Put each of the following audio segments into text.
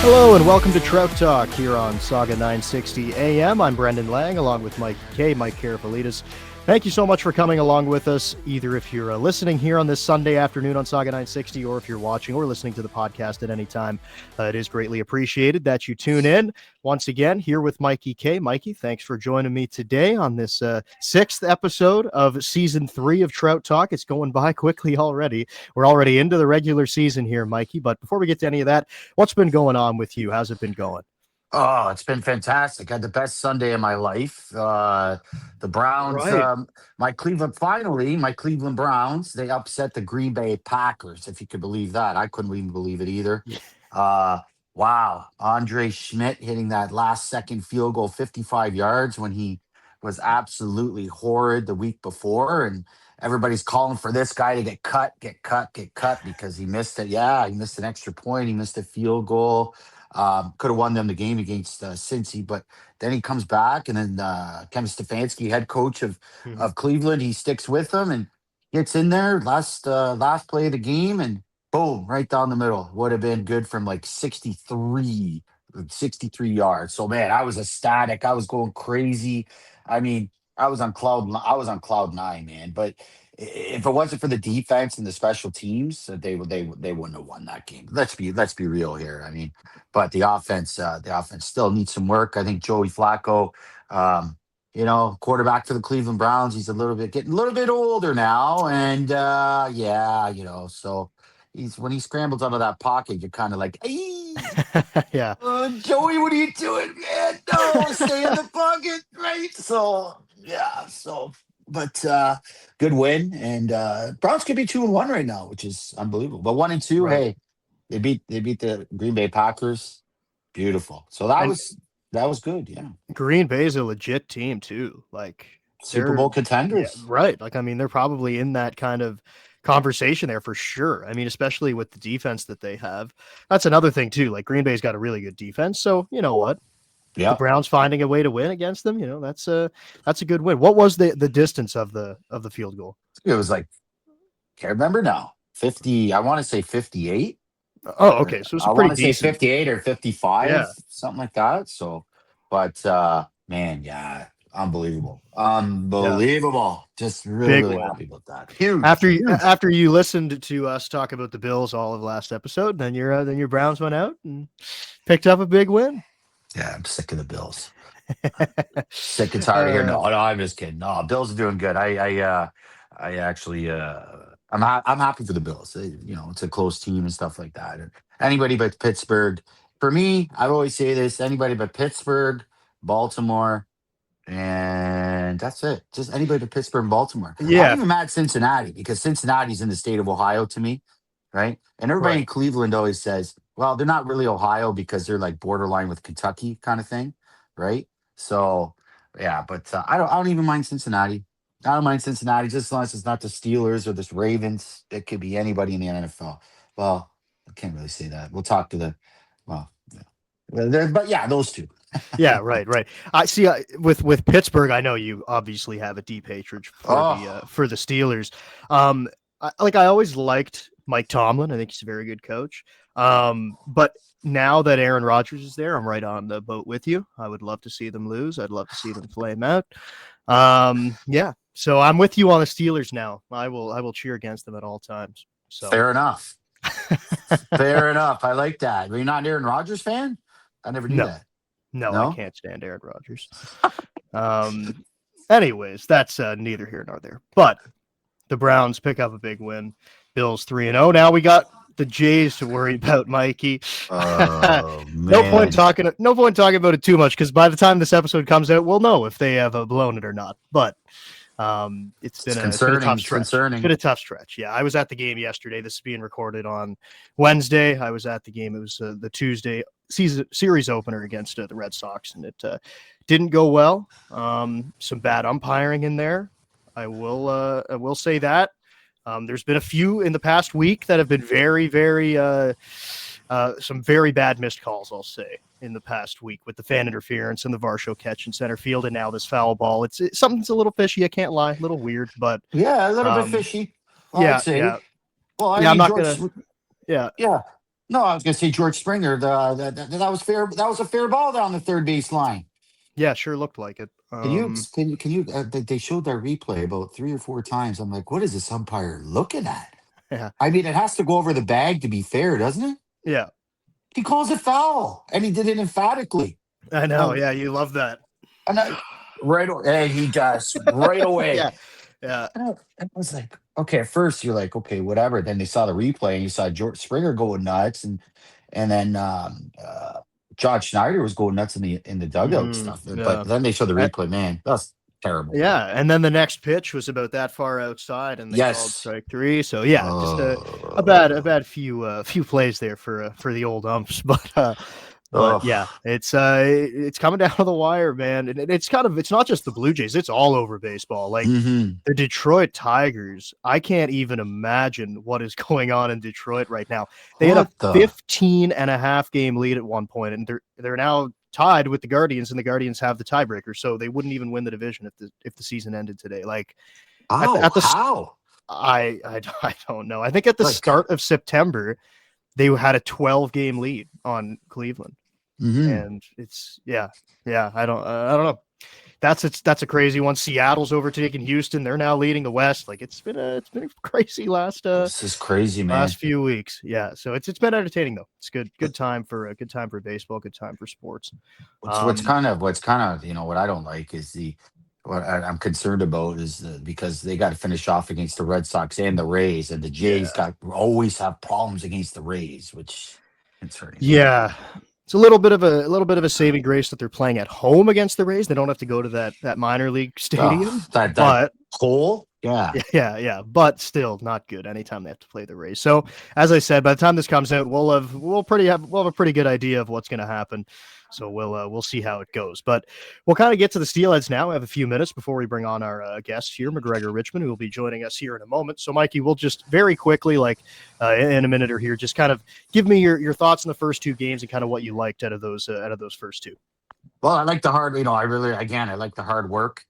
Hello and welcome to Trout Talk here on Saga 960 AM. I'm Brendan Lang along with Mike Karafilidis. Thank you so much for coming along with us, either if you're listening here on this Sunday afternoon on Saga 960 or if you're watching or listening to the podcast at any time. It is greatly appreciated that you tune in. Once again, here with Mikey K. Mikey, thanks for joining me today on this sixth episode of Season 3 of Trout Talk. It's going by quickly already. We're already into the regular season here, Mikey. But before we get to any of that, what's been going on with you? How's it been going? Oh, it's been fantastic. I had the best Sunday of my life. The Browns, Right. my Cleveland Browns, they upset the Green Bay Packers, if you could believe that. I couldn't even believe it either. Yeah. Wow. Andre Schmidt hitting that last second field goal, 55 yards, when he was absolutely horrid the week before. And everybody's calling for this guy to get cut because he missed it. Yeah, he missed an extra point. He missed a field goal. Could have won them the game against Cincy, but then he comes back, and then Kevin Stefanski, head coach of Cleveland, he sticks with them and gets in there last play of the game, and boom, right down the middle. Would have been good from like 63 yards. So man, I was ecstatic. I was going crazy. I mean, I was on cloud nine, man. But if it wasn't for the defense and the special teams, they wouldn't have won that game. Let's be real here. I mean, but the offense still needs some work. I think Joey Flacco, quarterback for the Cleveland Browns, he's getting a little bit older now, and so when he scrambles out of that pocket, you're kind of like, hey, Yeah. Joey, what are you doing, man? No, stay in the pocket, right? So yeah, but good win, and Browns could be 2-1 right now, which is unbelievable. But 1-2, Right. hey, they beat the Green Bay Packers. Beautiful. So that And was good. Yeah, Green Bay is a legit team too. Like Super they're Bowl contenders. right. Like I mean, they're probably in that kind of conversation there for sure. I mean, especially with the defense that they have. That's another thing too. Like Green Bay's got a really good defense. So you know what? The Yeah, Browns finding a way to win against them, that's a good win. What was the distance of the field goal? it was like, can't remember now. 50. I want to say 58. Oh, okay. So it's a I want pretty to say decent. 58 or 55, Yeah. something like that. So, but man, yeah, unbelievable. Yeah. Just really, Big really win. happy about that. Huge, After huge. you listened to us talk about the Bills all of last episode, then your Browns went out and picked up a big win. Yeah, I'm sick of the Bills. Sick and tired of here. No, I'm just kidding. No, Bills are doing good. I actually, I'm happy for the Bills. It's a close team and stuff like that. And anybody but Pittsburgh, for me, I always say this: anybody but Pittsburgh, Baltimore, and that's it. Just anybody but Pittsburgh and Baltimore. I'm Yeah. even mad at Cincinnati because Cincinnati's in the state of Ohio to me, right? And everybody Right. in Cleveland always says, well, they're not really Ohio because they're like borderline with Kentucky kind of thing, right? So yeah, but I don't even mind Cincinnati. I don't mind Cincinnati just as long as it's not the Steelers or the Ravens. It could be anybody in the NFL. Well, I can't really say that. We'll talk to well, yeah. But yeah, those two. Yeah, right. I see. With Pittsburgh, I know you obviously have a deep hatred Oh, for the Steelers. I always liked Mike Tomlin. I think he's a very good coach. But now that Aaron Rodgers is there, I'm right on the boat with you. I would love to see them lose. I'd love to see them flame out. Yeah. So I'm with you on the Steelers now. I will cheer against them at all times. So fair enough. Fair enough. I like that. Are you not an Aaron Rodgers fan? I never knew no, that. no, I No? can't stand Aaron Rodgers. Anyways, that's neither here nor there. But the Browns pick up a big win. Bills 3-0. Now we got the Jays to worry about, Mikey. Oh, No point man. talking about it too much because by the time this episode comes out, we'll know if they have blown it or not. But it's been a tough Concerning. stretch. It's been Concerning. a tough stretch. Yeah, I was at the game yesterday. This is being recorded on Wednesday. I was at the game. It was the Tuesday series opener against the Red Sox, and it didn't go well. Some bad umpiring in there. I will say that. There's been a few in the past week that have been very, very some very bad missed calls, I'll say, in the past week with the fan interference and the Varsho catch in center field, and now this foul ball. It's something's a little fishy. I can't lie, a little weird, but Yeah, a little bit um, fishy. I'd yeah, say. yeah, Well, I yeah. I'm mean, not gonna. Yeah, Yeah. No, I was going to say George Springer. That was fair. That was a fair ball down the third base line. Yeah, sure looked like it. They showed that replay about 3 or 4 times. I'm like, what is this umpire looking at? Yeah, I mean, it has to go over the bag to be fair, doesn't it? yeah, He calls it foul, and he did it emphatically. I know. Um, Yeah, you love that. and and he just right away. Yeah, yeah. I was like, okay, at first you're like, okay, whatever. Then they saw the replay and you saw George Springer going nuts, and then John Schneider was going nuts in the dugout and stuff. But Yeah. then they showed the replay. Man, that's terrible. Yeah, and then the next pitch was about that far outside, and they called Yes. strike three. So yeah, just a bad few plays there for the old umps, but yeah, it's coming down to the wire, man. And it's not just the Blue Jays; it's all over baseball. Like Mm-hmm. the Detroit Tigers, I can't even imagine what is going on in Detroit right now. They had a 15 and a half game lead at one point, and they're now tied with the Guardians, and the Guardians have the tiebreaker, so they wouldn't even win the division if the season ended today. Like at the how? I don't know. I think at the start of September they had a 12 game lead on Cleveland, and it's yeah. I don't know. That's a crazy one. Seattle's overtaking Houston. They're now leading the West. Like it's been a crazy last this is crazy, man. Last few weeks. Yeah. So it's been entertaining though. It's good time for baseball, good time for sports. What's kind of what I don't like is what I'm concerned about is because they got to finish off against the Red Sox and the Rays, and the Jays always have problems against the Rays, which concerning. Yeah. It's a little bit of a saving grace that they're playing at home against the Rays. They don't have to go to that minor league stadium. That hole. Yeah. But still not good anytime they have to play the Rays. So as I said, by the time this comes out, we'll have a pretty good idea of what's going to happen. So we'll see how it goes. But we'll kind of get to the Steelheads now. We have a few minutes before we bring on our guest here, MacGregor Richmond, who will be joining us here in a moment. So Mikey, we'll just very quickly, in a minute or here, just kind of give me your thoughts on the first two games and kind of what you liked out of those first two. Well, I like the hard. I like the hard work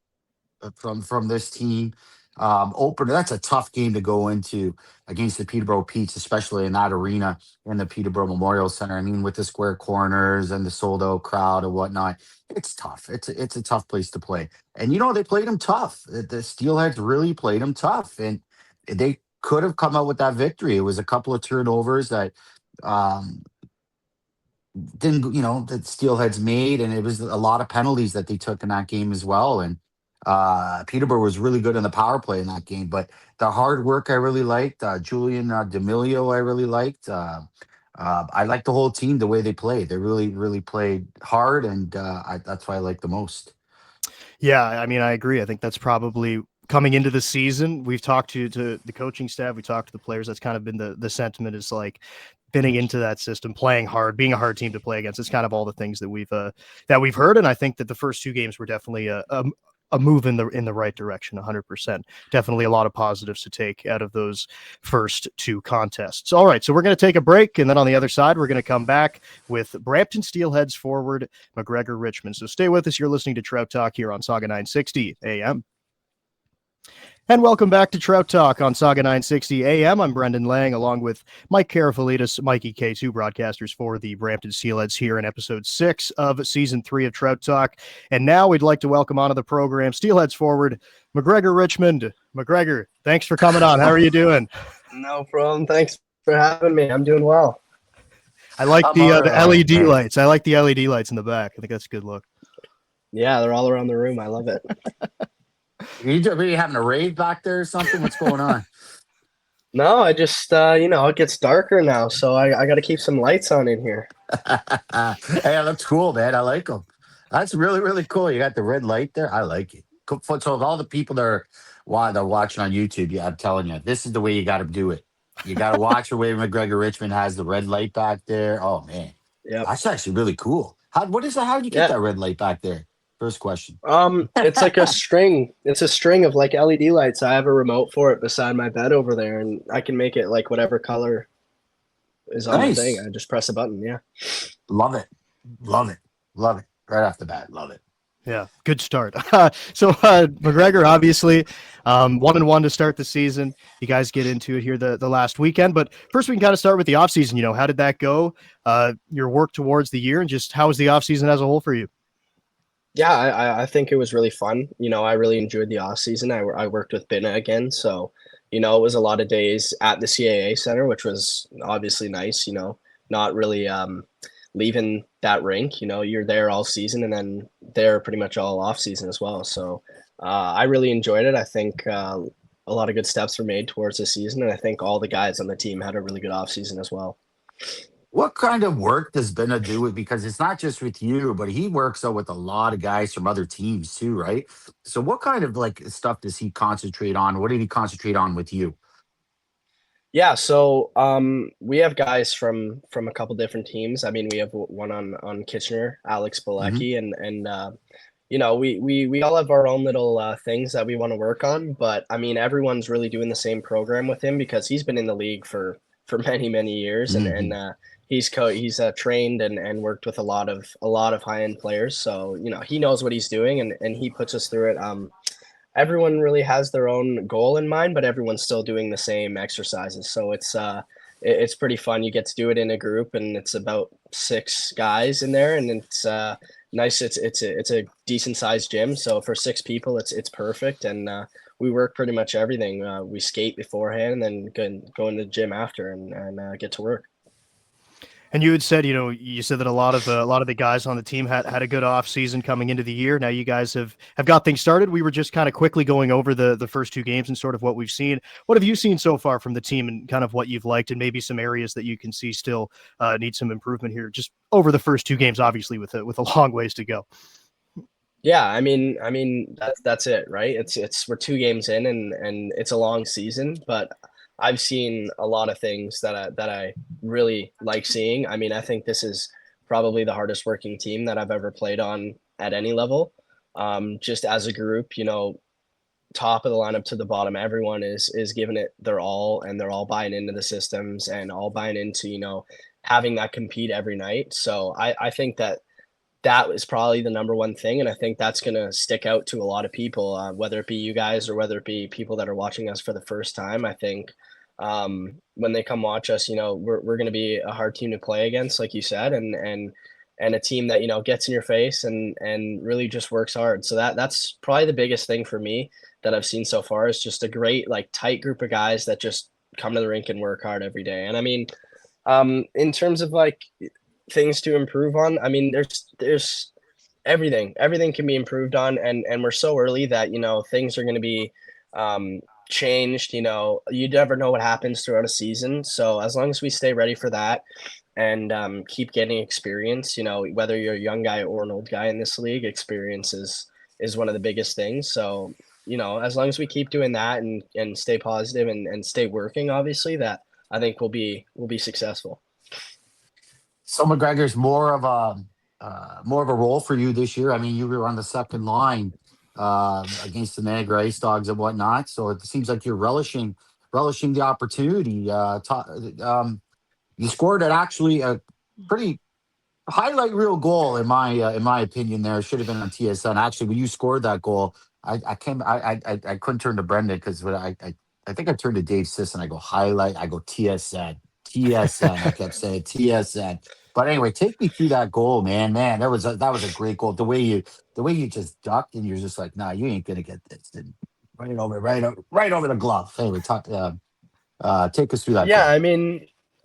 from this team. Opener, that's a tough game to go into against the Peterborough Petes, especially in that arena in the Peterborough Memorial Center. I mean, with the square corners and the sold out crowd and whatnot, it's tough. It's a tough place to play. And they played them tough. The Steelheads really played them tough, and they could have come out with that victory. It was a couple of turnovers that didn't that Steelheads made, and it was a lot of penalties that they took in that game as well. And Peterborough was really good in the power play in that game, but the hard work I really liked. Julian D'Amelio I really liked. I liked the whole team, the way they played. They really, really played hard, and that's why I like the most. Yeah, I mean, I agree. I think that's probably coming into the season. We've talked to the coaching staff. We talked to the players. That's kind of been the sentiment is like fitting into that system, playing hard, being a hard team to play against. It's kind of all the things that we've heard. And I think that the first two games were definitely a move in the right direction. 100%. Definitely a lot of positives to take out of those first two contests. All right. So we're going to take a break. And then on the other side, we're going to come back with Brampton Steelheads forward MacGregor Richmond. So stay with us. You're listening to Trout Talk here on Saga 960 AM. And welcome back to Trout Talk on Saga 960 AM. I'm Brendan Lang, along with Mike Karafilidis, Mikey K, two broadcasters for the Brampton Steelheads here in episode 6 of season 3 of Trout Talk. And now we'd like to welcome onto the program Steelheads forward MacGregor Richmond. MacGregor, thanks for coming on. How are you doing? No problem. Thanks for having me. I'm doing well. I like the LED lights. I like the LED lights in the back. I think that's a good look. Yeah, they're all around the room. I love it. Are you having a rave back there or something? What's going on? No, I just, it gets darker now, so I got to keep some lights on in here. Hey, that's cool, man. I like them. That's really, really cool. You got the red light there. I like it. So all the people that are watching on YouTube, I'm telling you, this is the way you got to do it. You got to watch the way MacGregor Richmond has the red light back there. Oh, man. Yeah, that's actually really cool. How did you get that red light back there? First question. It's like a string. It's a string of like LED lights. I have a remote for it beside my bed over there, and I can make it like whatever color is on the thing. I just press a button. Yeah. Love it. Love it. Love it. Right off the bat. Love it. Yeah, good start. So MacGregor, obviously, 1-1 to start the season. You guys get into it here the last weekend, but first we can kind of start with the offseason. You know, how did that go? Your work towards the year, and just how was the offseason as a whole for you? Yeah, I think it was really fun. You know, I really enjoyed the off season. I worked with Binna again, so you know, it was a lot of days at the CAA center, which was obviously nice. You know, not really leaving that rink. You know, you're there all season, and then there pretty much all off season as well. So I really enjoyed it. I think a lot of good steps were made towards the season, and I think all the guys on the team had a really good off season as well. What kind of work does Benna do with? Because it's not just with you, but he works out with a lot of guys from other teams too, right? So what kind of like stuff does he concentrate on? What did he concentrate on with you? Yeah, so we have guys from a couple different teams. I mean, we have one on Kitchener, Alex Hmm. Bilecki, and you know, we all have our own little things that we want to work on. But I mean, everyone's really doing the same program with him because he's been in the league for many years, and Hmm. he's trained and worked with a lot of high end players. So you know, he knows what he's doing, and he puts us through it. Everyone really has their own goal in mind, but everyone's still doing the same exercises. So it's pretty fun. You get to do it in a group, and it's about 6 guys in there, and it's nice. It's a decent sized gym, so for 6 people, it's perfect. And we work pretty much everything. We skate beforehand, and then go in the gym after, and get to work. And you had said, you know, you said that a lot of the guys on the team had a good off season coming into the year. Now you guys have got things started. We were just kind of quickly going over the first two games and sort of what we've seen. What have you seen so far from the team, and kind of what you've liked, and maybe some areas that you can see still need some improvement here, just over the first two games, obviously with a long ways to go. Yeah, I mean that's it, right? It's we're 2 games in, and it's a long season, but I've seen a lot of things that I really like seeing. I mean, I think this is probably the hardest working team that I've ever played on at any level. Just as a group, you know, top of the lineup to the bottom, everyone is giving it their all, and they're all buying into the systems and all buying into, you know, having that compete every night. So I think that is probably the number one thing, and I think that's gonna stick out to a lot of people, whether it be you guys or whether it be people that are watching us for the first time. I think when they come watch us, you know, we're gonna be a hard team to play against, like you said, and a team that, you know, gets in your face and really just works hard. So that's probably the biggest thing for me that I've seen so far, is just a great, like, tight group of guys that just come to the rink and work hard every day. And I mean, in terms of like things to improve on, I mean, there's everything can be improved on, and we're so early that, you know, things are going to be um changed. You know, you never know what happens throughout a season, so as long as we stay ready for that and keep getting experience, you know, whether you're a young guy or an old guy in this league, experience is one of the biggest things. So you know, as long as we keep doing that and stay positive and stay working, obviously, that I think we'll be successful. So McGregor's more of a role for you this year. I mean, you were on the second line against the Niagara Ice Dogs and whatnot. So it seems like you're relishing the opportunity. You scored at actually a pretty highlight reel goal in my opinion. There should have been on TSN. Actually, when you scored that goal, I couldn't turn to Brendan because I think I turned to Dave Siss and I go highlight. I go TSN. TSN. I kept saying TSN. But anyway, take me through that goal, man. Man, that was a great goal. The way you just ducked and you're just like, nah, you ain't gonna get this. And right over the glove. Anyway, take us through that Yeah, goal.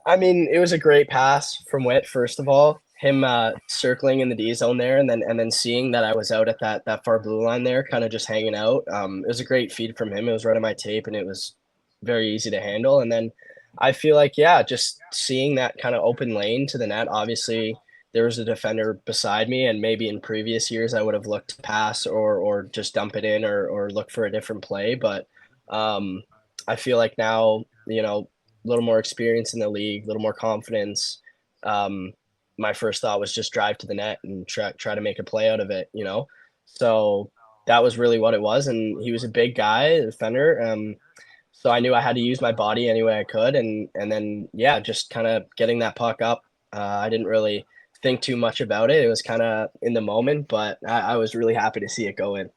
I mean, it was a great pass from Witt. First of all, him circling in the D zone there, and then seeing that I was out at that far blue line there, kind of just hanging out. It was a great feed from him. It was right on my tape, and it was very easy to handle. And then I feel like, yeah, just seeing that kind of open lane to the net. Obviously, there was a defender beside me, and maybe in previous years I would have looked to pass or just dump it in or look for a different play, but. Um, I feel like now, you know, a little more experience in the league, a little more confidence. Um, my first thought was just drive to the net and try to make a play out of it, you know. So that was really what it was, and he was a big guy, a defender. So I knew I had to use my body any way I could, and then yeah, just kind of getting that puck up. I didn't really think too much about it. It was kind of in the moment, but I was really happy to see it go in.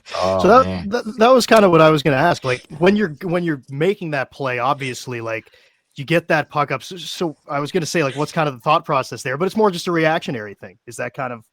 So Oh man. that was kind of what I was going to ask. Like when you're making that play, obviously, like you get that puck up. So I was going to say, like, what's kind of the thought process there? But it's more just a reactionary thing. Is that kind of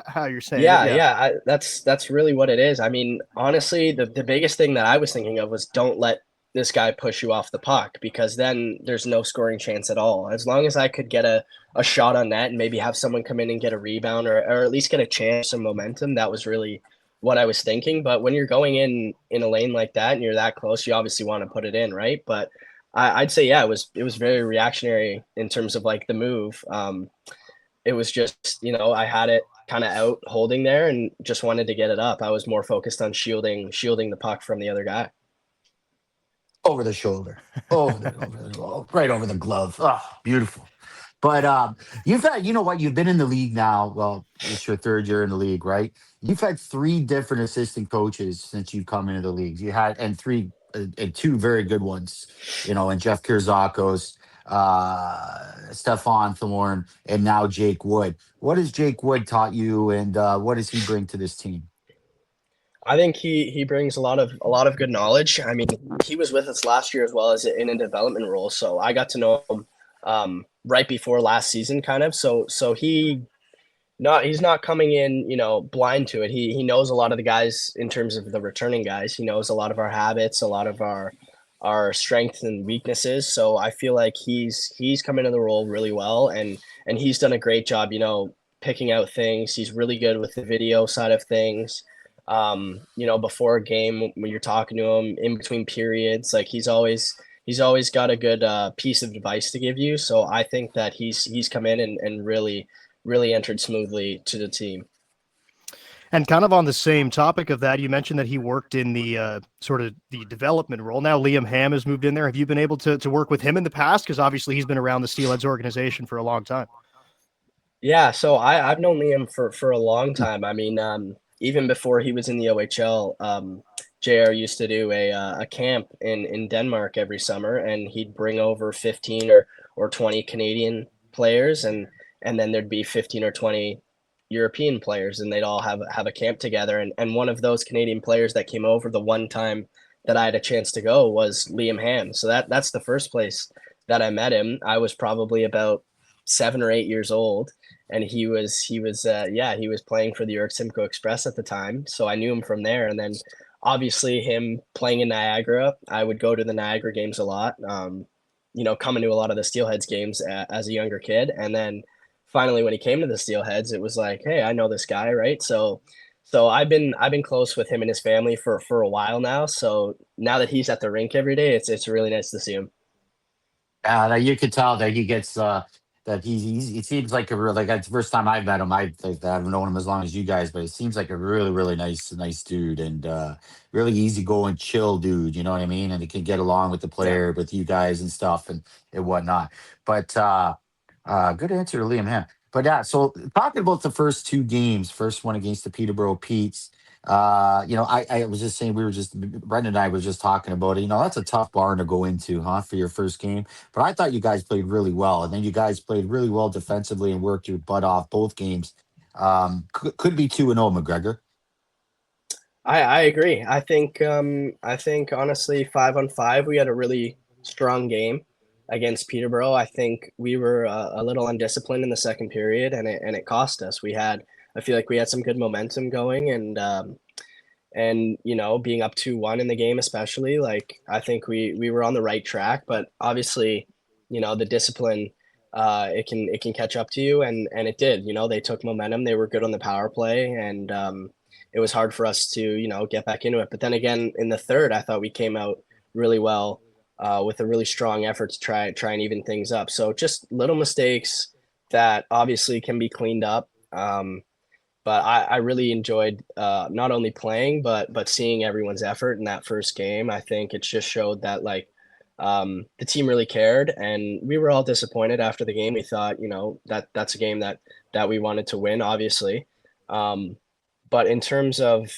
how you're saying it? Yeah, Yeah. yeah, that's really what it is. I mean, honestly, the biggest thing that I was thinking of was don't let this guy push you off the puck because then there's no scoring chance at all. As long as I could get a shot on net and maybe have someone come in and get a rebound or at least get a chance, some momentum, that was really what I was thinking. But when you're going in a lane like that and you're that close, you obviously want to put it in, right? But I'd say, yeah, it was very reactionary in terms of like the move. It was just, I had it kind of out holding there and just wanted to get it up. I was more focused on shielding the puck from the other guy. Over the shoulder, right over the glove. Oh, beautiful. But you've had, you know what? You've been in the league now. Well, it's your third year in the league, right? You've had three different assistant coaches since you've come into the league. You had and two very good ones, and Jeff Kirzakos, Stefan Thorne, and now Jake Wood. What has Jake Wood taught you, and what does he bring to this team? I think he brings a lot of good knowledge. I mean, he was with us last year as well as in a development role, so I got to know him right before last season, kind of. So he's not coming in, blind to it. He knows a lot of the guys in terms of the returning guys. He knows a lot of our habits, a lot of our strengths and weaknesses. So I feel like he's come into the role really well, and he's done a great job, picking out things. He's really good with the video side of things. Before a game when you're talking to him in between periods, like he's always got a good piece of advice to give you. So I think that he's come in and really entered smoothly to the team. And kind of on the same topic of that, you mentioned that he worked in the sort of the development role. Now Liam Hamm has moved in there. Have you been able to work with him in the past? Because obviously he's been around the Steelheads organization for a long time. Yeah, so I've known Liam for a long time. I mean, even before he was in the OHL, JR used to do a camp in Denmark every summer, and he'd bring over 15 or 20 Canadian players, and then there'd be 15 or 20 European players, and they'd all have a camp together. And one of those Canadian players that came over the one time that I had a chance to go was Liam Hamm. So that's the first place that I met him. I was probably about 7 or 8 years old, and he was playing for the York Simcoe Express at the time, so I knew him from there. And then obviously him playing in Niagara, I would go to the Niagara games a lot. Coming to a lot of the Steelheads games as a younger kid, and then finally when he came to the Steelheads, it was like, hey, I know this guy, right? So I've been close with him and his family for a while now. So now that he's at the rink every day, it's really nice to see him. You could tell that he gets that he seems like a real like that's the first time I've met him. I've known him as long as you guys, but it seems like a really nice dude and really easygoing, chill dude. You know what I mean? And he can get along with the Yeah. player, with you guys and stuff and whatnot. But good answer to Liam Ham. But yeah, so talking about the first two games, first one against the Peterborough Petes. I was just saying Brendan and I was just talking about it. That's a tough barn to go into, huh, for your first game. But I thought you guys played really well, and then you guys played really well defensively and worked your butt off both games. Could be 2-0, McGregor. I agree. I think honestly 5-on-5 we had a really strong game against Peterborough. I think we were a little undisciplined in the second period, and it cost us. I feel like we had some good momentum going, and being up 2-1 in the game, especially, like I think we were on the right track. But obviously, the discipline, it can catch up to you, and it did. They took momentum. They were good on the power play, and it was hard for us to get back into it. But then again, in the third, I thought we came out really well, with a really strong effort to try and even things up. So just little mistakes that obviously can be cleaned up. But I really enjoyed, not only playing but seeing everyone's effort in that first game. I think it just showed that, like, the team really cared, and we were all disappointed after the game. We thought, that's a game that we wanted to win, obviously. But in terms of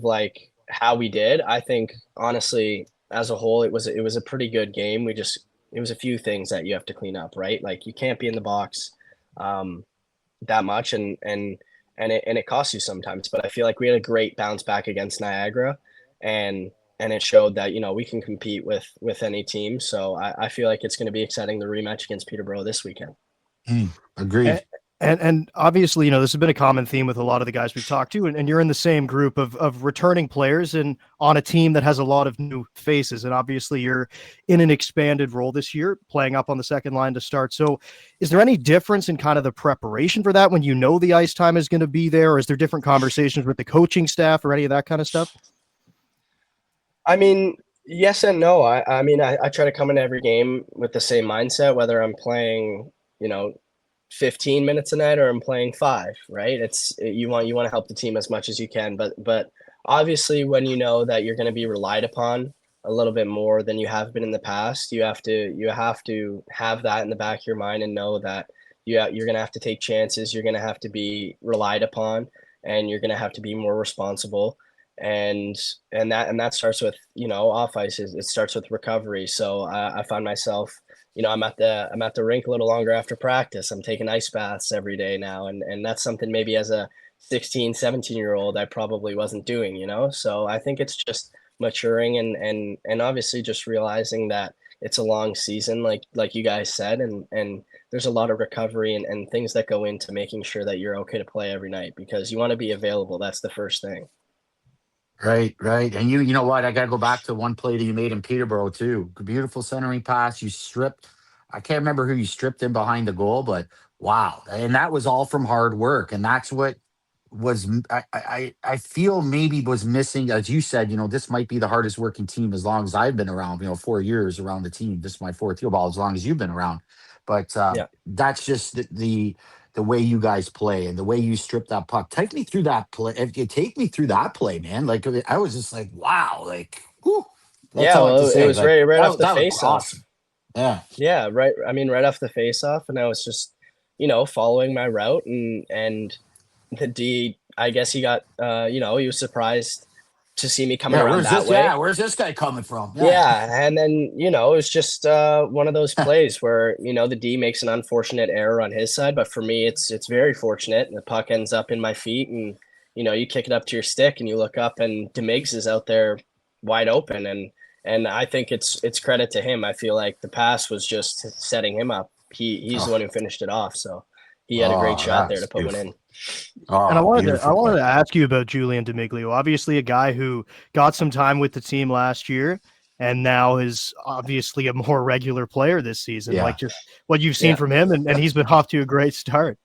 like how we did, I think honestly, as a whole, it was a pretty good game. It was a few things that you have to clean up, right? Like, you can't be in the box. Um, that much, and it costs you sometimes. But I feel like we had a great bounce back against Niagara, and it showed that we can compete with any team. So I feel like it's going to be exciting, the rematch against Peterborough this weekend. Agreed. And obviously, this has been a common theme with a lot of the guys we've talked to, and you're in the same group of returning players and on a team that has a lot of new faces. And obviously you're in an expanded role this year, playing up on the second line to start. So is there any difference in kind of the preparation for that when the ice time is going to be there, or is there different conversations with the coaching staff or any of that kind of stuff? I mean, yes and no. I mean, I try to come into every game with the same mindset, whether I'm playing, 15 minutes a night or I'm playing 5, right? You want to help the team as much as you can, but obviously when you know that you're going to be relied upon a little bit more than you have been in the past, you have to have that in the back of your mind and know that you're going to have to take chances, you're going to have to be relied upon, and you're going to have to be more responsible. And that starts with off ice. It starts with recovery. So I find myself, I'm at the rink a little longer after practice. I'm taking ice baths every day now, and that's something maybe as a 16, 17-year-old I probably wasn't doing. So I think it's just maturing and obviously just realizing that it's a long season, like you guys said, and there's a lot of recovery and things that go into making sure that you're okay to play every night, because you want to be available. That's the first thing. Right, right. And you know what? I got to go back to one play that you made in Peterborough too. Beautiful centering pass. You stripped. I can't remember who you stripped in behind the goal, but wow! And that was all from hard work. And that's what I feel maybe was missing. As you said, this might be the hardest working team as long as I've been around. 4 years around the team. This is my fourth year ball as long as you've been around. But Yeah. that's just the way you guys play and the way you strip that puck. Take me through that play. If you take me through that play, man, like I was just like, wow, like, whew. That's Yeah, all I have to well, it say. was Like right off the that was face off. awesome. Yeah. Yeah, right. I mean, right off the face off, and I was just, following my route, and the D, I guess he got, he was surprised to see me coming Yeah. around Where's that this? way. Yeah. Where's this guy coming from? Yeah. Yeah, and then, it was just one of those plays where, the D makes an unfortunate error on his side, but for me, it's very fortunate. And the puck ends up in my feet, and you kick it up to your stick, and you look up, and DeMiggs is out there wide open, and I think it's credit to him. I feel like the pass was just setting him up. He's the Oh, one who finished it off, so he had a great oh, shot there that's to put one beautiful. in. And I Oh, wanted to I beautiful wanted play. to ask you about Julian Demiglio. Obviously, a guy who got some time with the team last year and now is obviously a more regular player this season. Like, Yeah. just what you've seen Yeah. from him, and he's been off to a great start.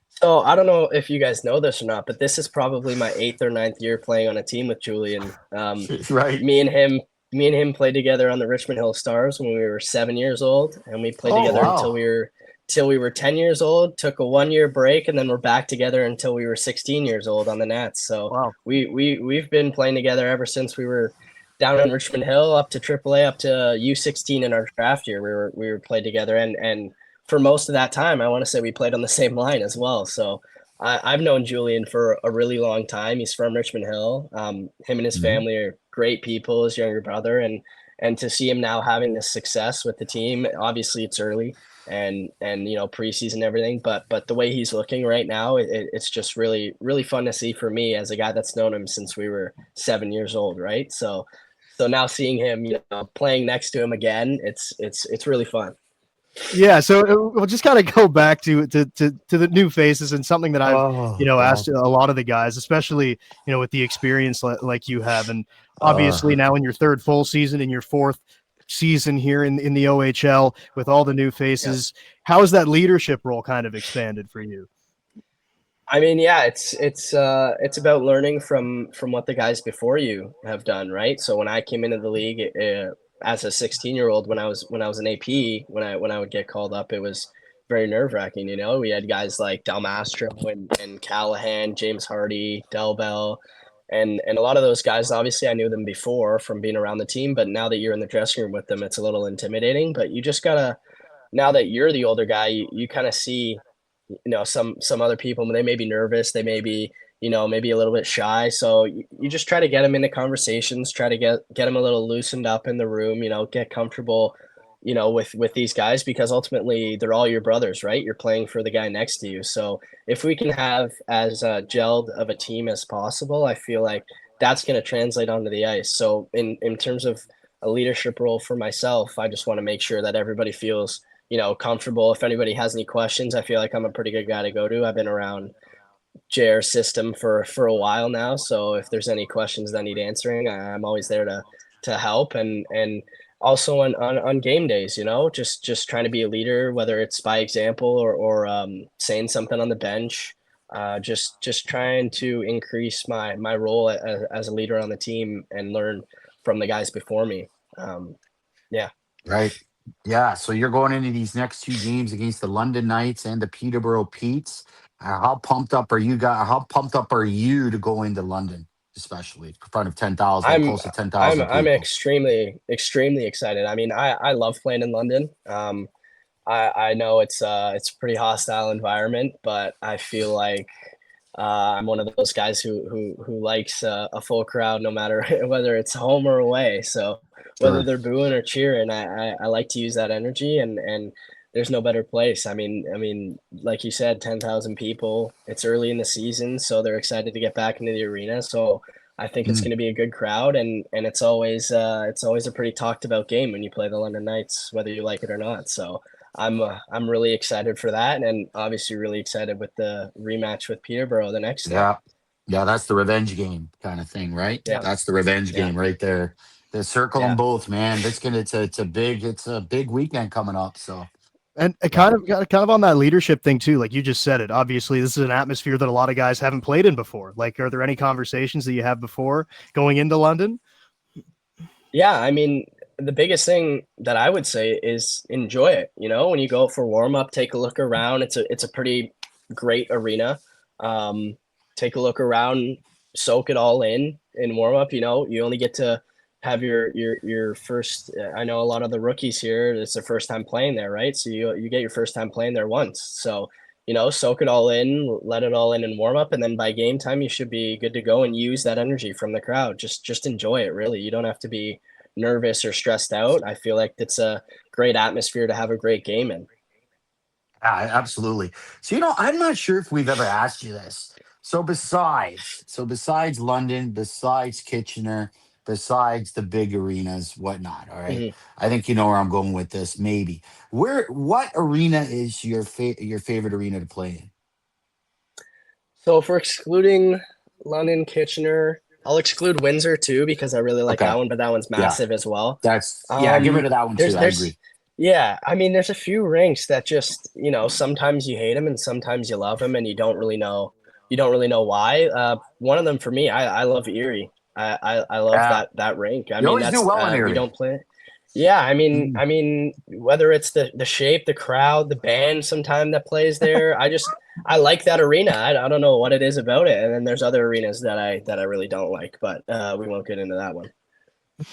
So I don't know if you guys know this or not, but this is probably my 8th or 9th year playing on a team with Julian. Right. Me and him played together on the Richmond Hill Stars when we were 7 years old, and we played Oh, together until wow. we were 10 years old. Took a 1-year break, and then we're back together until we were 16 years old on the Nats. So Wow. we've been playing together ever since we were down in Richmond Hill, up to AAA, up to U16 in our draft year. We were played together, and for most of that time, I want to say we played on the same line as well. So I've known Julian for a really long time. He's from Richmond Hill. Him and his Mhm. family are great people. His younger brother, and to see him now having this success with the team, obviously it's early and preseason and everything, but the way he's looking right now, it's just really really fun to see for me as a guy that's known him since we were 7 years old, right? So now seeing him, playing next to him again, it's really fun. Yeah, so we'll just kind of go back to the new faces, and something that I've Oh, asked God. a lot of the guys, especially with the experience like you have, and obviously Uh, now in your third full season, in your fourth season here in the OHL with all the new Yeah. faces, how has that leadership role kind of expanded for you? I mean, yeah, it's about learning from what the guys before you have done, right? So when I came into the league as a 16-year-old, when I was an AP, when I would get called up, it was very nerve-wracking. We had guys like Del Mastro and Callahan, James Hardy, Del Bell, and a lot of those guys. Obviously, I knew them before from being around the team, but now that you're in the dressing room with them, it's a little intimidating. But you just gotta, now that you're the older guy, you kind of see some other people, they may be nervous, they may be maybe a little bit shy, so you just try to get them into conversations, try to get them a little loosened up in the room, get comfortable with these guys, because ultimately they're all your brothers, right? You're playing for the guy next to you. So if we can have as gelled of a team as possible, I feel like that's going to translate onto the ice. So in terms of a leadership role for myself, I just want to make sure that everybody feels, comfortable. If anybody has any questions, I feel like I'm a pretty good guy to go to. I've been around JR's system for a while now. So if there's any questions that need answering, I'm always there to help. And also on game days, just trying to be a leader, whether it's by example or saying something on the bench, just trying to increase my role as a leader on the team and learn from the guys before me. Yeah. Right. Yeah. So you're going into these next two games against the London Knights and the Peterborough Petes. How pumped up are you guys? How pumped up are you to go into London, especially in front of 10,000, I'm close to I'm 10,000 I'm people? extremely extremely excited. I mean, I love playing in London. I know it's a pretty hostile environment, but I feel like I'm one of those guys who likes a full crowd, no matter whether it's home or away. So whether Sure. they're booing or cheering, I like to use that energy, and there's no better place. I mean, like you said, 10,000 people. It's early in the season, so they're excited to get back into the arena. So I think it's Mm. going to be a good crowd, and it's always a pretty talked about game when you play the London Knights, whether you like it or not. So I'm really excited for that, and obviously really excited with the rematch with Peterborough the next day. Yeah. Yeah. That's the revenge game kind of thing, right? Yeah, That's the revenge yeah, game right there. The circle them yeah. both, man. It's a big weekend coming up. So And yeah. kind of on that leadership thing too, like you just said it. Obviously, this is an atmosphere that a lot of guys haven't played in before. Like, are there any conversations that you have before going into London? Yeah, I mean, the biggest thing that I would say is enjoy it. When you go for warm up, take a look around. It's a pretty great arena. Um, Take a look around, soak it all in warm up. You only get to have your first. I know a lot of the rookies here. It's their first time playing there, right? So you get your first time playing there once. So soak it all in, let it all in warm up, and then by game time, you should be good to go and use that energy from the crowd. Just enjoy it. Really, you don't have to be nervous or stressed out. I feel like it's a great atmosphere to have a great game in. Yeah, absolutely. So, I'm not sure if we've ever asked you this. So besides London, besides Kitchener, besides the big arenas, whatnot, all right. Mhm. I think you know where I'm going with this. Maybe what arena is your favorite arena to play in? So for excluding London, Kitchener, I'll exclude Windsor too because I really like Okay. that one, but that one's Yeah. massive as well. Yeah. Get rid of that one There's too. I there's agree. yeah, I mean there's a few rinks that just, sometimes you hate them and sometimes you love them and you don't really know why. One of them for me, I love Erie. I love Yeah. that rink. I You mean always do that's well in we Erie. don't play. Yeah, I mean, Mm. I mean, whether it's the shape, the crowd, the band, sometime that plays there, I like that arena. I don't know what it is about it. And then there's other arenas that I really don't like, but we won't get into that one.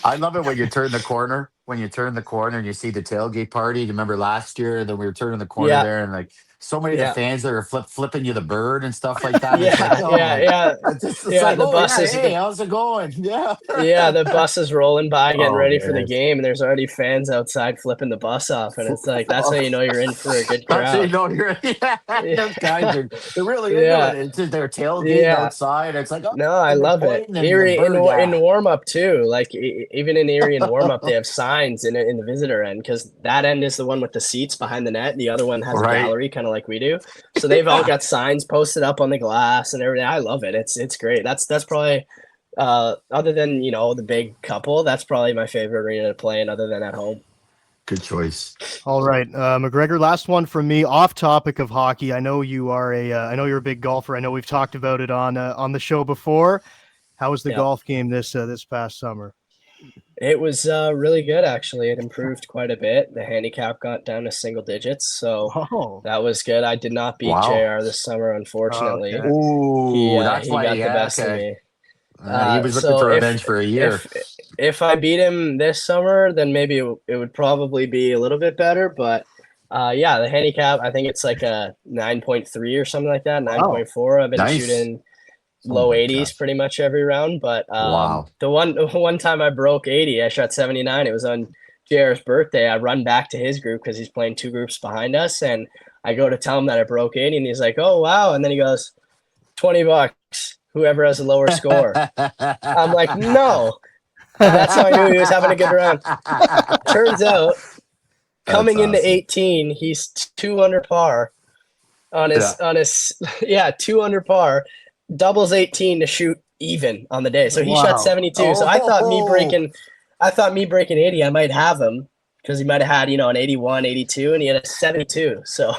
I love it when you turn the corner. When you turn the corner and you see the tailgate party. Do you remember last year that we were turning the corner Yeah, there and like so many of the yeah, fans that are flipping you the bird and stuff like that. It's like, yeah, oh yeah, my, yeah, it's yeah. like, The oh yeah, buses, hey, the how's it going? Yeah. Yeah, the bus is rolling by, getting Oh ready for the man. game, and there's already fans outside flipping the bus off, and it's like that's how you know you're in for a good That's how you crowd. know you're yeah, those guys Yeah, they're really into yeah, it. It's just they're tailgating yeah. outside. It's like, oh, No, I and they're love it. pointing and the Erie bird, in yeah. warm up too. Like even in Erie in warm up, they have signs in the visitor end because that end is the one with the seats behind the net. The other one has a Right. gallery, kind of like we do. So they've all Yeah. got signs posted up on the glass and everything. I love it. It's great. That's probably other than the big couple. That's probably my favorite arena to play in, other than at home. Good choice. All right, MacGregor. Last one from me. Off topic of hockey. I know you are I know you're a big golfer. I know we've talked about it on the show before. How was the Yeah. golf game this past summer? It was really good, actually. It improved quite a bit. The handicap got down to single digits, so Oh, that was good. I did not beat Wow. JR this summer, unfortunately. okay. He Ooh, uh, that's he why. got the Yeah. best of Okay. me. He was looking So for if revenge for a year. if if I beat him this summer, then maybe it would probably be a little bit better. But yeah, the handicap, I think it's like a 9.3 or something like that, Wow. 9.4. I've been Nice. shooting Oh low my 80s gosh. pretty much every round. But Wow. the one time I broke 80, I shot 79. It was on JR's birthday, I run back to his group because he's playing 2 groups behind us, and I go to tell him that I broke 80, and he's like, "Oh wow!" And then he goes, $20, whoever has a lower score. I'm like, no. That's how I knew he was having a good run. Turns out, coming into 18, he's 2 under par on his 2 under par, doubles 18 to shoot even on the day. So he shot 72. So I thought me breaking 80, I might have him because he might have had, an 81, 82, and he had a 72. So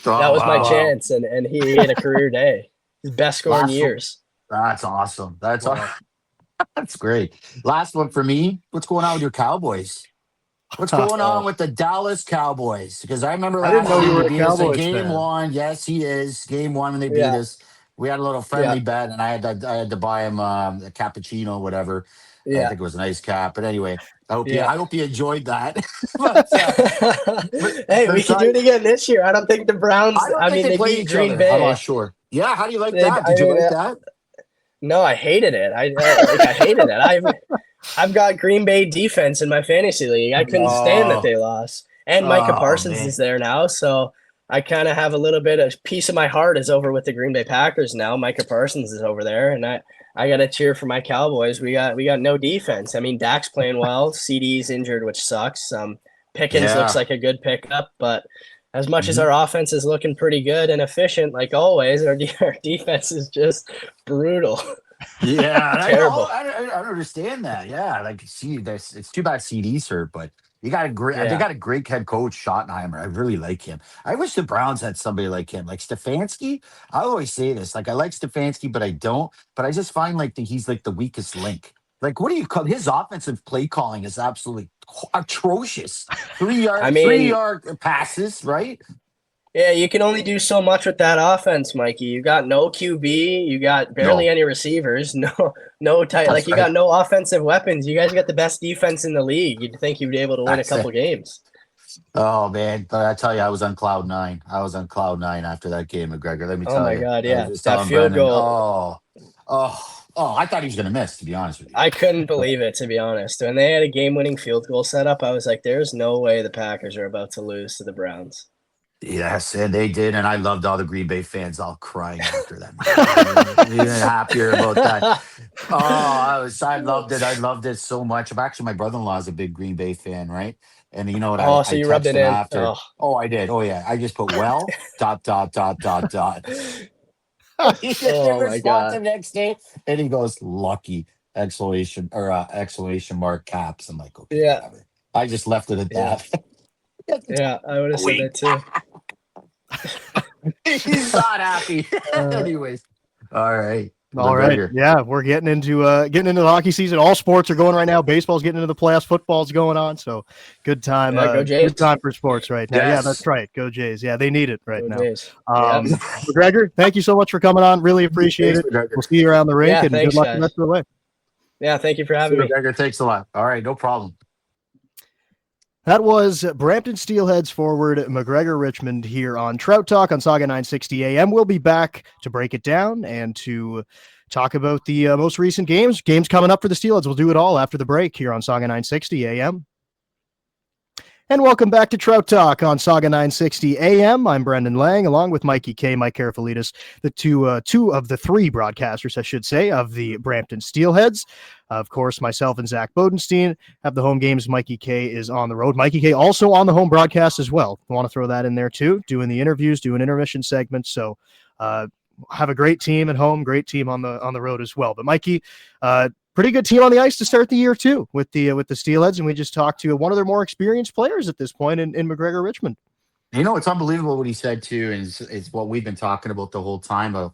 that was my chance, and he had a career day. His best score in years. That's awesome. That's great. Last one for me. What's going on with your Cowboys? What's going on with the Dallas Cowboys? Because I remember I didn't know you were a beat us in Cowboys game fan. 1. Yes, he is. Game 1 when they beat us. We had a little friendly bet, and I had to buy him a cappuccino, whatever. I think it was an iced cap. But anyway, I hope you enjoyed that. Hey, we can do it again this year. I don't think the Browns. They beat Green Bay. I'm not sure. Yeah, how do you like that? Did you like that? No, I hated it. I hated it. I've got Green Bay defense in my fantasy league. I couldn't stand that they lost. And Micah Parsons is there now, so I kind of have a little bit of piece of my heart is over with the Green Bay Packers now. Micah Parsons is over there, and I got to cheer for my Cowboys. We got no defense. I mean, Dak's playing well. CD's injured, which sucks. Pickens looks like a good pickup, but as much as our offense is looking pretty good and efficient, like always, our defense is just brutal. Yeah, terrible. I don't understand that. Yeah, like it's too bad CD's hurt, but they got a great head coach, Schottenheimer. I really like him. I wish the Browns had somebody like him, like Stefanski. I always say this, like I like Stefanski, but I don't. But I just find like he's like the weakest link. Like, what do you call his offensive play calling is absolutely atrocious. 3-yard passes, right? Yeah, you can only do so much with that offense, Mikey. You got no QB, you got barely any receivers, no tight. Like you got no offensive weapons. You guys got the best defense in the league. You'd think you'd be able to win a couple games. Oh man, but I tell you, I was on cloud 9. I was on cloud 9 after that game, MacGregor. Let me tell you. Oh my God, yeah, that field goal. I thought he was gonna miss. To be honest with you, I couldn't believe it. To be honest, when they had a game-winning field goal set up, I was like, "There's no way the Packers are about to lose to the Browns." Yes, and they did, and I loved all the Green Bay fans all crying after that. Even happier about that. I loved it. I loved it so much. My brother-in-law is a big Green Bay fan, right? And you know what? So you rubbed it in after. Oh, I did. Oh, yeah. I just put dot. He didn't respond the next day, and he goes, "Lucky!" Exclamation mark caps. I'm like, okay, whatever. I just left it at that. Yeah, I would have said that too. He's not happy. Anyways, all right. Yeah, we're getting into the hockey season. All sports are going right now. Baseball's getting into the playoffs. Football's going on. So good time. Go Jays. Good time for sports right now. Yes. Yeah, that's right. Go Jays. Yeah, they need it right now. Jays. MacGregor, thank you so much for coming on. Really appreciate it. We'll see you around the rink, and thanks, good luck guys. the rest of the way. Yeah, thank you for having me. MacGregor, thanks a lot. All right, no problem. That was Brampton Steelheads forward MacGregor Richmond here on Trout Talk on Saga 960 AM. We'll be back to break it down and to talk about the most recent games coming up for the Steelheads. We'll do it all after the break here on Saga 960 AM. And welcome back to Trout Talk on Saga 960 AM. I'm Brendan Lang, along with Mike Karafilidis, the two of the 3 broadcasters, I should say, of the Brampton Steelheads. Of course, myself and Zach Bodenstein have the home games. Mikey K is on the road. Mikey K also on the home broadcast as well. I want to throw that in there too, doing the interviews, doing intermission segments. So have a great team at home, great team on the road as well. But Mikey, pretty good team on the ice to start the year too with the Steelheads, and we just talked to one of their more experienced players at this point in MacGregor Richmond. You know, it's unbelievable what he said too, and it's what we've been talking about the whole time of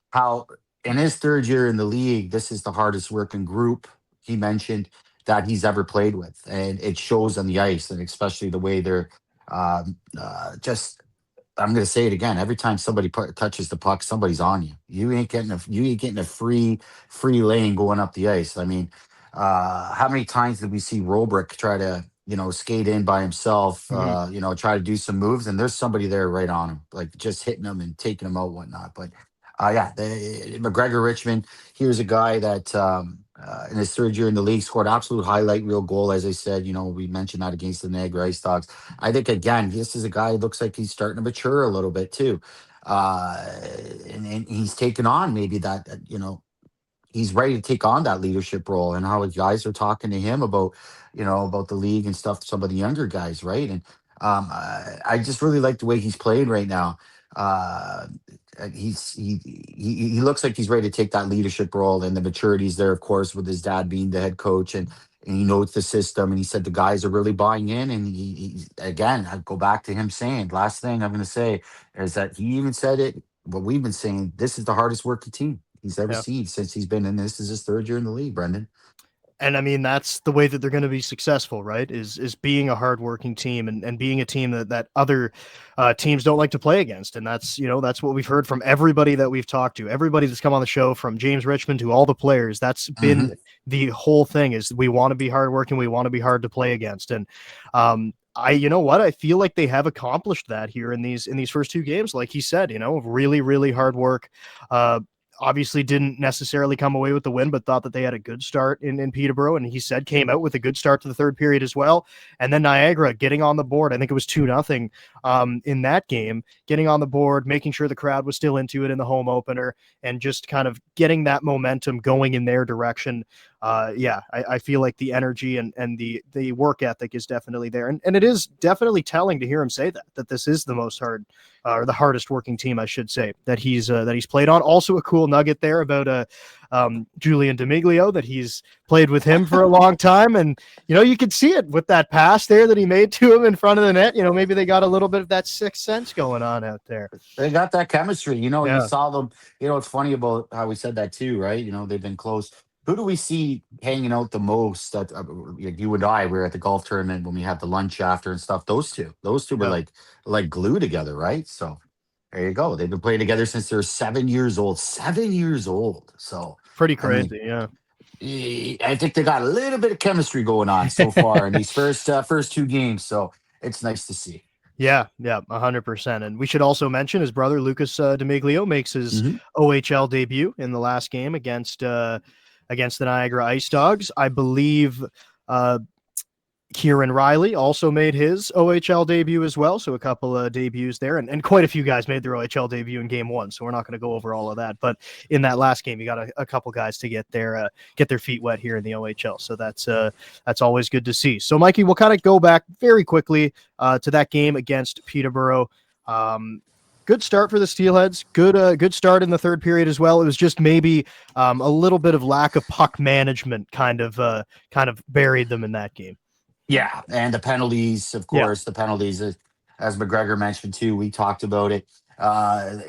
how in his 3rd year in the league, this is the hardest working group he mentioned that he's ever played with, and it shows on the ice, and especially the way they're just. I'm going to say it again. Every time somebody touches the puck, somebody's on you. You ain't getting a free lane going up the ice. I mean, how many times did we see Robrick try to, skate in by himself, try to do some moves, and there's somebody there right on him, like just hitting him and taking him out, whatnot. But MacGregor Richmond, here's a guy that in his third year in the league, scored absolute highlight reel goal. As I said, we mentioned that against the Niagara Ice Dogs. I think again, this is a guy who looks like he's starting to mature a little bit too, uh, and he's taken on maybe that. He's ready to take on that leadership role, and how the guys are talking to him about the league and stuff. Some of the younger guys, right? And I just really like the way he's playing right now. Uh, he looks like he's ready to take that leadership role, and the maturity's there, of course, with his dad being the head coach, and he knows the system. And he said the guys are really buying in. And again, I go back to him saying, last thing I'm going to say is that he even said it. What we've been saying, this is the hardest working team he's ever Yeah. seen since he's been in. This is his third year in the league, Brendan. And I mean, that's the way that they're going to be successful, right? Is being a hardworking team and being a team that other teams don't like to play against. And that's what we've heard from everybody that we've talked to, everybody that's come on the show, from James Richmond to all the players. That's been the whole thing, is we want to be hardworking. We want to be hard to play against. And I feel like they have accomplished that here in these first two games. Like he said, really, really hard work. Obviously didn't necessarily come away with the win, but thought that they had a good start in Peterborough. And he said came out with a good start to the third period as well. And then Niagara getting on the board. I think it was 2-0 in that game, getting on the board, making sure the crowd was still into it in the home opener, and just kind of getting that momentum going in their direction. I feel like the energy and the work ethic is definitely there. And it is definitely telling to hear him say that this is the most hard, or the hardest working team, I should say, that he's played on. Also a cool nugget there about Julian D'Amiglio, that he's played with him for a long time. And, you could see it with that pass there that he made to him in front of the net. Maybe they got a little bit of that sixth sense going on out there. They got that chemistry. You Yeah. saw them. It's funny about how we said that too, right? They've been close. Who do we see hanging out the most? That you and I were at the golf tournament when we had the lunch after and stuff. Those two were Yeah. like glue together, right? So there you go. They've been playing together since they're 7 years old. 7 years old. So Pretty crazy. Yeah. I think they got a little bit of chemistry going on so far in these first two games. So it's nice to see. Yeah, 100%. And we should also mention his brother Lucas D'Amiglio makes his OHL debut in the last game against the Niagara Ice Dogs. I believe Kieran Riley also made his OHL debut as well. So a couple of debuts there, and quite a few guys made their OHL debut in game one. So we're not going to go over all of that. But in that last game, you got a couple guys to get their feet wet here in the OHL. So that's always good to see. So Mikey, we'll kind of go back very quickly to that game against Peterborough. Good start for the Steelheads. Good start in the third period as well. It was just maybe a little bit of lack of puck management kind of buried them in that game. Yeah, and the penalties, of course, the penalties, as MacGregor mentioned too. We talked about it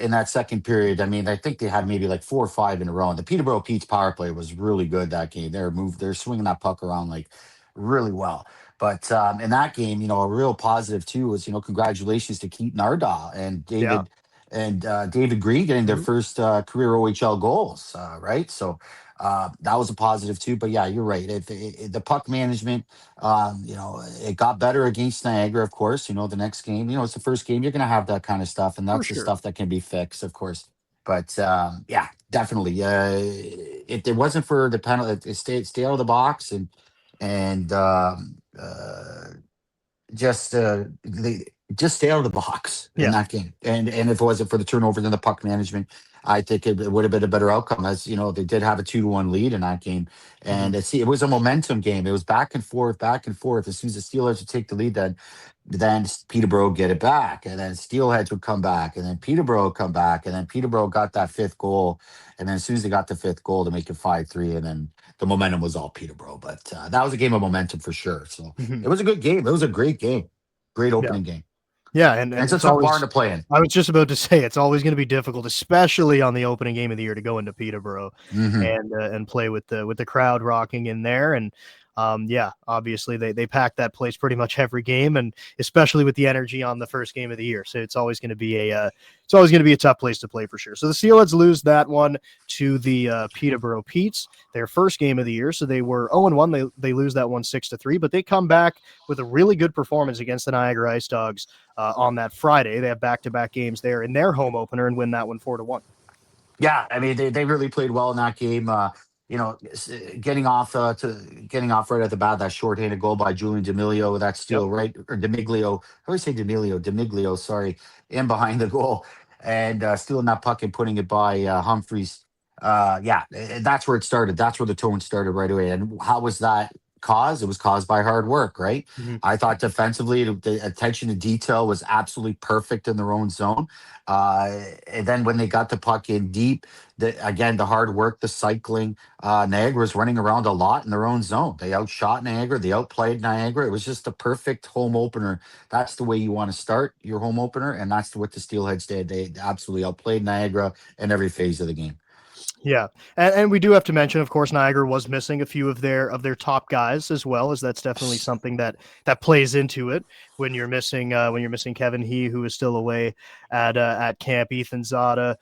in that second period. I mean, I think they had maybe like 4 or 5 in a row. And the Peterborough Pete's power play was really good that game. They're swinging that puck around like really well. But in that game, a real positive too was congratulations to Keaton Ardahl and David Green getting their first career OHL goals, right? So that was a positive too. But yeah, you're right. The puck management, it got better against Niagara, of course. The next game, it's the first game. You're going to have that kind of stuff, and that's the stuff that can be fixed, of course. But yeah, definitely. If it wasn't for the penalty, stay out of the box and just stay out of the box in that game. And if it wasn't for the turnover and the puck management, I think it would have been a better outcome. As they did have a 2-1 lead in that game, and it was a momentum game. It was back and forth, back and forth. As soon as the Steelheads would take the lead, then Peterborough would get it back, and then Steelheads would come back, and then Peterborough would come back, and then Peterborough got that fifth goal, and then as soon as they got the fifth goal to make it 5-3, and then the momentum was all Peterborough. But that was a game of momentum for sure. So it was a good game. It was a great game, great opening game. Yeah, and it's a tough barn to play in. I was just about to say it's always going to be difficult, especially on the opening game of the year, to go into Peterborough and play with the crowd rocking in there. And obviously they pack that place pretty much every game, and especially with the energy on the first game of the year. So it's always going to be a tough place to play for sure. So the Steelheads lose that one to the Peterborough Petes, their first game of the year. So they were 0-1. They lose that one 6-3, but they come back with a really good performance against the Niagara Ice Dogs on that Friday. They have back-to-back games there in their home opener and win that one 4-1. Yeah, I mean, they really played well in that game. getting off right at the bat, that shorthanded goal by Julian D'Amelio, that Yep. steal right, or D'Amiglio. I always say D'Amiglio, sorry, in behind the goal, and stealing that puck and putting it by Humphreys. That's where it started. That's where the tone started right away. And how was that caused? It was caused by hard work, right? Mhm. I thought defensively, the attention to detail was absolutely perfect in their own zone. And then when they got the puck in deep, again, the hard work, the cycling, Niagara was running around a lot in their own zone. They outshot Niagara. They outplayed Niagara. It was just a perfect home opener. That's the way you want to start your home opener, and that's what the Steelheads did. They absolutely outplayed Niagara in every phase of the game. Yeah, and we do have to mention, of course, Niagara was missing a few of their top guys as well, as that's definitely something that plays into it when you're missing Kevin He, who is still away at camp, Ethan Zada,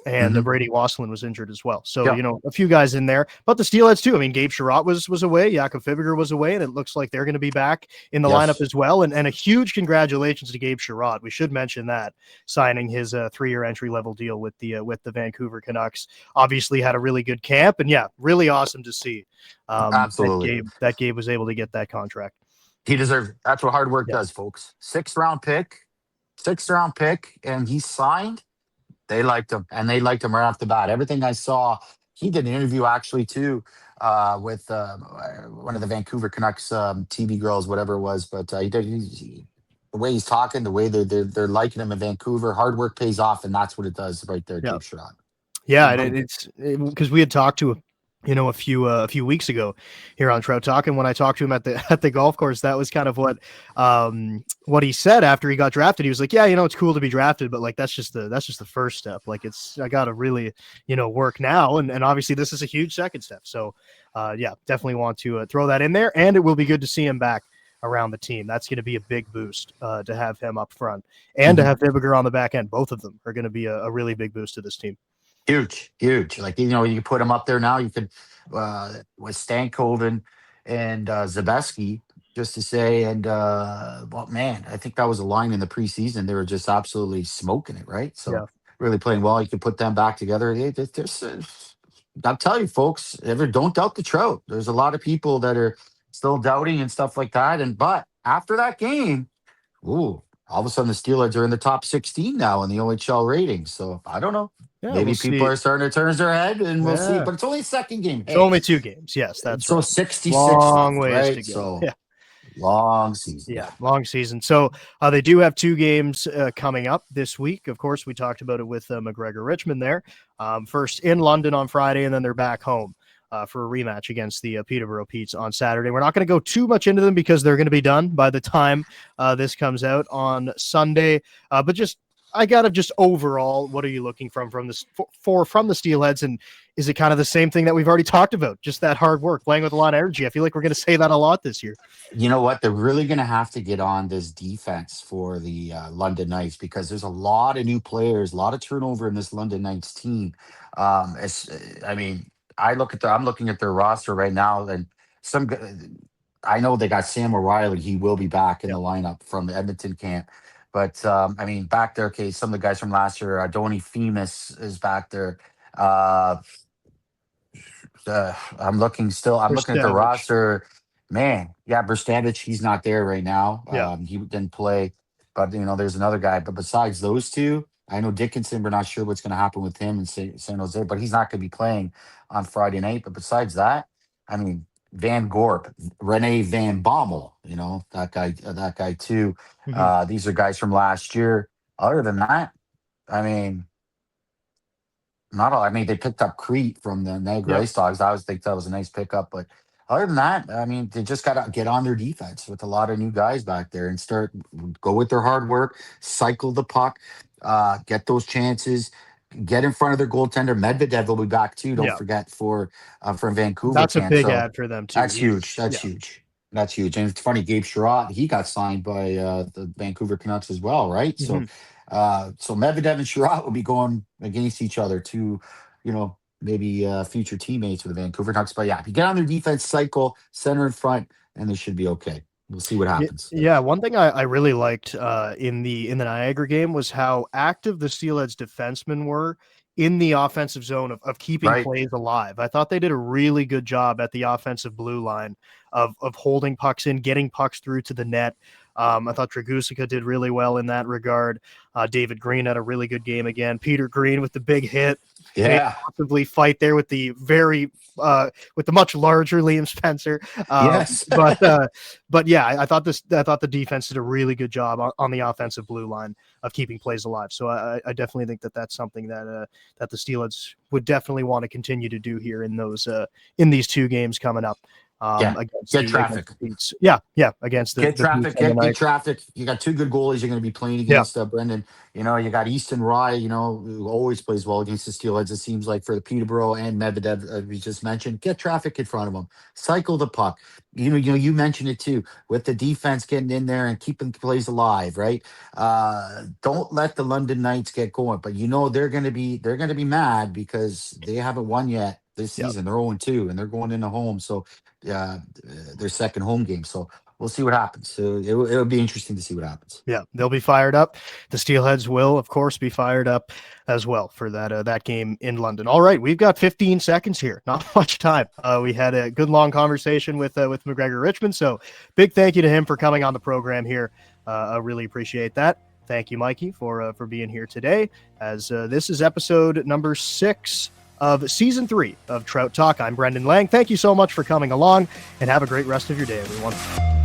and Mhm. Brady Wasselin was injured as well. So Yeah. a few guys in there, but the Steelheads too. I mean, Gabe Sherratt was away, Jakob Fibiger was away, and it looks like they're going to be back in the lineup Yes. as well. And a huge congratulations to Gabe Sherratt. We should mention that, signing his 3-year entry level deal with the Vancouver Canucks. Obviously had a really good camp, and really awesome to see Absolutely. that Gabe was able to get that contract. He deserves it. That's what hard work Yeah. does, folks. Sixth round pick, and he signed. They liked him, and they liked him right off the bat. Everything I saw, he did an interview actually too with one of the Vancouver Canucks TV girls, whatever it was. But the way he's talking, the way they're liking him in Vancouver, hard work pays off, and that's what it does right there, Yeah. Gabe Sherratt. Yeah, and it's because we had talked to a few weeks ago here on Trout Talk, and when I talked to him at the golf course, that was kind of what he said after he got drafted. He was like, "Yeah, it's cool to be drafted, but like that's just the first step. Like I got to really work now, and obviously this is a huge second step. So, definitely want to throw that in there, and it will be good to see him back around the team. That's going to be a big boost to have him up front and to have Vibiger on the back end. Both of them are going to be a really big boost to this team." Huge. Like, you can put him up there now. You could, with Stankoven and Zabeski, just to say, and well, man, I think that was a line in the preseason. They were just absolutely smoking it, right? So Yeah. really playing well. You could put them back together. I'll tell you, folks, don't doubt the Trout. There's a lot of people that are still doubting and stuff like that. But after that game, ooh, all of a sudden the Steelers are in the top 16 now in the OHL ratings. So I don't know. Yeah, Maybe we'll people see. are starting to turn their head, and we'll see. Yeah. But it's only a second game. It's Hey, only 2 games. Yes, that's so right. 66 Long left, ways to right? go. So Yeah. long season. Yeah, long season. So they do have 2 games coming up this week. Of course, we talked about it with MacGregor Richmond there. First in London on Friday, and then they're back home for a rematch against the Peterborough Petes on Saturday. We're not going to go too much into them because they're going to be done by the time this comes out on Sunday. But I got to just overall, what are you looking from the Steelheads, and is it kind of the same thing that we've already talked about? Just that hard work, playing with a lot of energy. I feel like we're going to say that a lot this year. You know what? They're really going to have to get on this defense for the London Knights, because there's a lot of new players, a lot of turnover in this London Knights team. I mean, I'm looking at their roster right now, and I know they got Sam O'Reilly. He will be back in Yeah. the lineup from the Edmonton camp. But I mean, back there, okay, some of the guys from last year, Donny Femus is back there. Uh, I'm looking still. I'm looking at the Verstavich. roster. Man, yeah, Brstandich, he's not there right now. Yeah. He didn't play, but there's another guy. But besides those two, I know Dickinson. We're not sure what's going to happen with him in San Jose, but he's not going to be playing on Friday night. But besides that, I mean, Van Gorp, Rene Van Bommel, that guy too. Mhm. These are guys from last year. Other than that, I mean, not all. I mean, they picked up Crete from the Niagara Yep. Ice Dogs. I always think that was a nice pickup. But other than that, I mean, they just got to get on their defense with a lot of new guys back there and go with their hard work, cycle the puck, get those chances, get in front of their goaltender. Medvedev will be back too. Don't Yeah. forget from Vancouver That's a camp. big So ad for them too. that's huge. That's Yeah. huge. That's huge. And it's funny, Gabe Sherratt, he got signed by the Vancouver Canucks as well, right? Mhm. So Medvedev and Sherratt will be going against each other to, maybe future teammates with the Vancouver Canucks. But yeah, if you get on their defense cycle, center in front, and they should be okay. We'll see what happens. Yeah, one thing I really liked in the Niagara game was how active the Steelheads defensemen were in the offensive zone of keeping Right. plays alive. I thought they did a really good job at the offensive blue line of holding pucks in, getting pucks through to the net. I thought Dragusica did really well in that regard. David Green had a really good game again. Peter Green with the big hit. Yeah. Possibly fight there with the with the much larger Liam Spencer. Yes. But yeah, I thought the defense did a really good job on the offensive blue line of keeping plays alive. So I definitely think that's something that the Steelheads would definitely want to continue to do here in these 2 games coming up. Against get traffic. Against get traffic. Get traffic. You got 2 good goalies you're going to be playing against, Brendan. You got Easton Rye, who always plays well against the Steelheads. It seems like for the Peterborough and Medvedev, we just mentioned. Get traffic in front of them. Cycle the puck. You mentioned it too with the defense getting in there and keeping plays alive. Right. Don't let the London Knights get going. But they're going to be mad because they haven't won yet this season. They're 0-2 and they're going into home. So their second home game. So we'll see what happens. So it'll be interesting to see what happens. Yeah, they'll be fired up. The Steelheads will, of course, be fired up as well for that game in London. All right, we've got 15 seconds here. Not much time. We had a good long conversation with MacGregor Richmond. So big thank you to him for coming on the program here. I really appreciate that. Thank you, Mikey, for being here today. As this is episode number 6 of season 3 of Trout Talk. I'm Brendan Lang. Thank you so much for coming along, and have a great rest of your day, everyone.